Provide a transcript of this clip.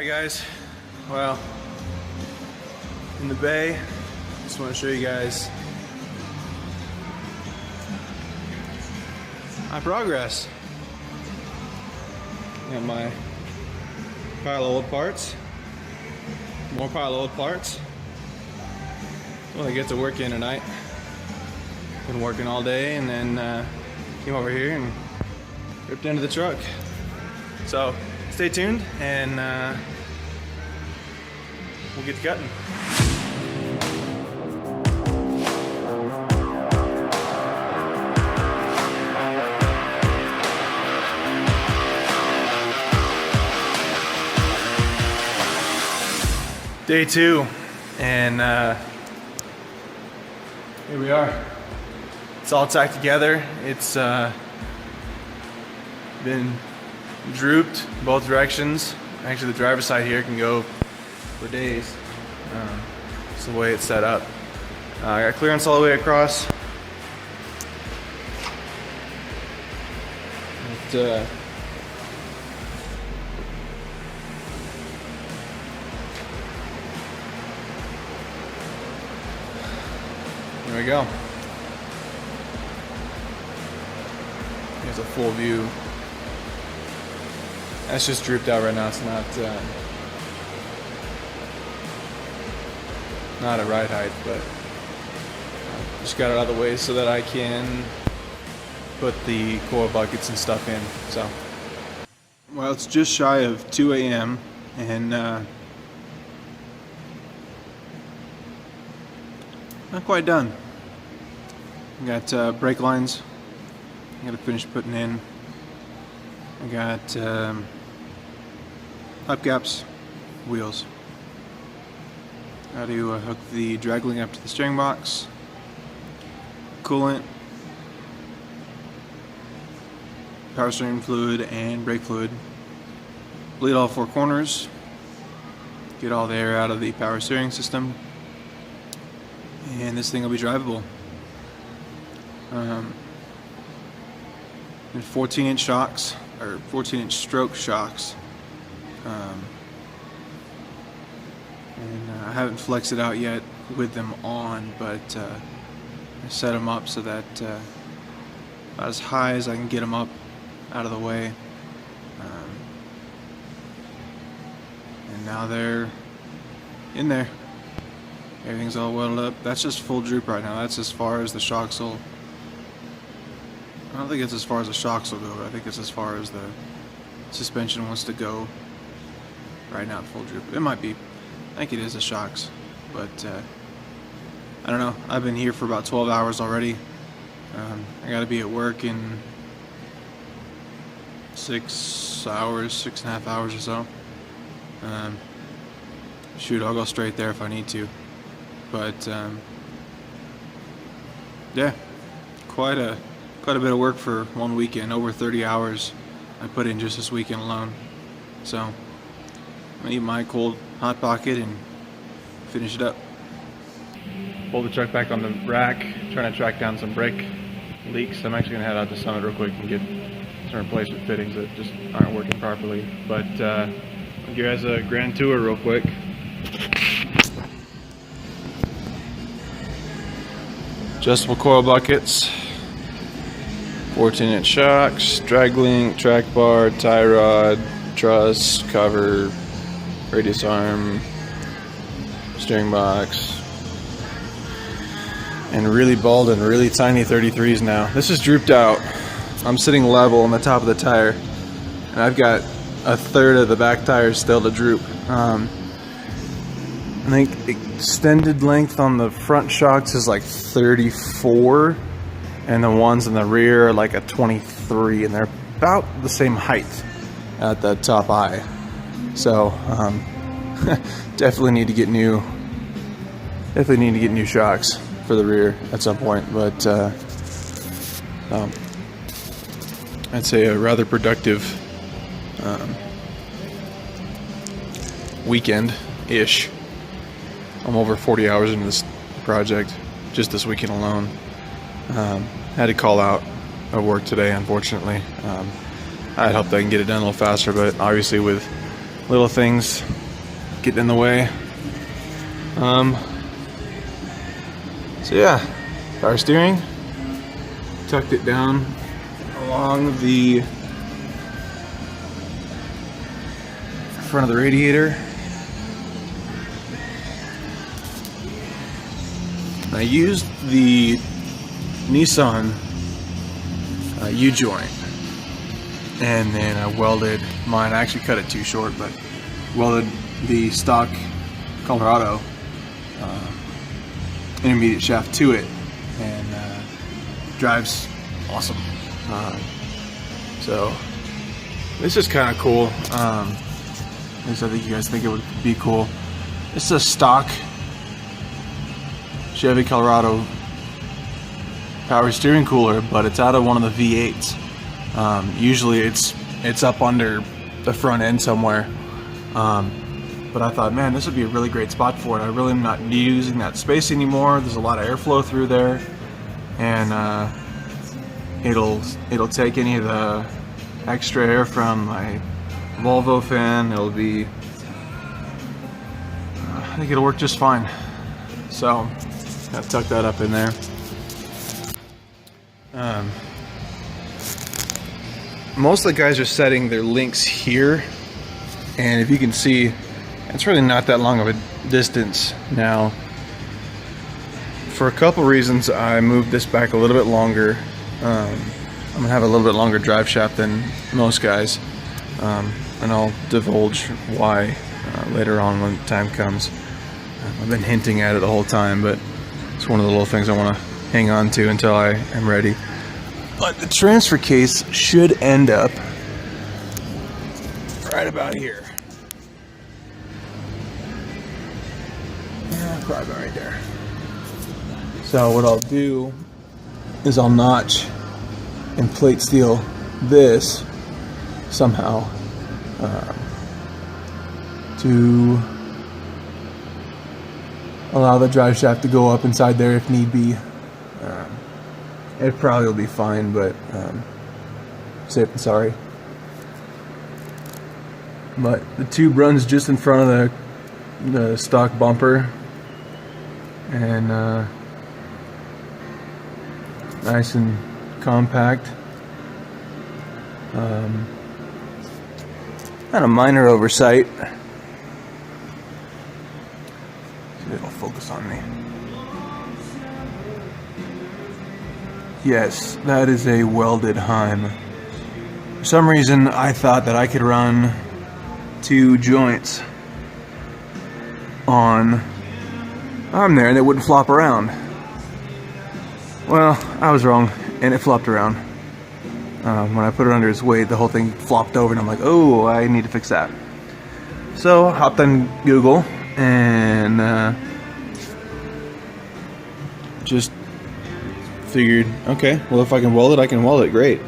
Alright guys, well, in the bay, just want to show you guys my progress. Got my pile of old parts, more pile of old parts. Well, I get to work in tonight. Been working all day and then came over here and ripped into the truck. So stay tuned and we'll get to cutting. Day 2, and here we are. It's all tacked together. It's been drooped both directions. Actually, the driver's side here can go for days. It's the way it's set up. I got clearance all the way across. There we go. Here's a full view. That's just drooped out right now. It's not at ride height, but just got it out of the way so that I can put the coil buckets and stuff in. So, well, it's just shy of 2 a.m. and not quite done. Got brake lines I gotta finish putting in. I got hubcaps, wheels. Got to hook the drag link up to the steering box, coolant, power steering fluid, and brake fluid. Bleed all 4 corners. Get all the air out of the power steering system, and this thing will be drivable. And 14-inch shocks, or 14-inch stroke shocks. And I haven't flexed it out yet with them on, but I set them up so that about as high as I can get them up out of the way. And now they're in there. Everything's all welded up. That's just full droop right now. That's as far as the shocks will. I don't think it's as far as the shocks will go, but I think it's as far as the suspension wants to go. Right now, full droop. It might be. I think it is the shocks, but I don't know. I've been here for about 12 hours already. I got to be at work in 6 hours, 6.5 hours or so. Shoot, I'll go straight there if I need to. But yeah, quite a bit of work for one weekend. Over 30 hours I put in just this weekend alone. So I'm gonna eat my cold hot pocket and finish it up. Pull the truck back on the rack, trying to track down some brake leaks. I'm actually gonna head out to Summit real quick and get some replacement fittings that just aren't working properly. But I'll give you guys a grand tour real quick. Adjustable coil buckets, 14-inch shocks, drag link, track bar, tie rod, truss, cover, radius arm, steering box, and really bald and really tiny 33s now. This is drooped out. I'm sitting level on the top of the tire, and I've got a third of the back tire still to droop. I think extended length on the front shocks is like 34, and the ones in the rear are like a 23, and they're about the same height at the top eye. So definitely need to get new shocks for the rear at some point. But I'd say a rather productive weekend-ish. I'm over 40 hours into this project just this weekend alone. Had to call out of work today, unfortunately. I had hoped I can get it done a little faster, but obviously with little things getting in the way. So yeah, power steering, tucked it down along the front of the radiator. I used the Nissan U-joint, and then I welded mine. I actually cut it too short, but welded the stock Colorado intermediate shaft to it, and drives awesome. So this is kind of cool. At least I think you guys think it would be cool. This is a stock Chevy Colorado power steering cooler, but it's out of one of the V8s. Usually it's up under the front end somewhere. But I thought, man, this would be a really great spot for it. I really am not using that space anymore. There's a lot of airflow through there, and it'll take any of the extra air from my Volvo fan. It'll be, I think it'll work just fine. So I've tucked that up in there. Most of the guys are setting their links here, and if you can see, it's really not that long of a distance now. For a couple reasons, I moved this back a little bit longer. I'm gonna have a little bit longer drive shaft than most guys, and I'll divulge why later on when the time comes. I've been hinting at it the whole time, but it's one of the little things I want to hang on to until I am ready. But the transfer case should end up right about here. Yeah, probably about right there. So what I'll do is I'll notch and plate steel this somehow to allow the drive shaft to go up inside there if need be. It probably will be fine, but safe than sorry. But the tube runs just in front of the stock bumper, and nice and compact. Kind of minor oversight. See if it'll focus on me. Yes, that is a welded Heim. For some reason, I thought that I could run 2 joints on arm there and it wouldn't flop around. Well, I was wrong, and it flopped around. When I put it under its weight, the whole thing flopped over, and I'm like, oh, I need to fix that. So, hopped on Google and just figured, okay, well, if I can weld it, I can weld it. Great.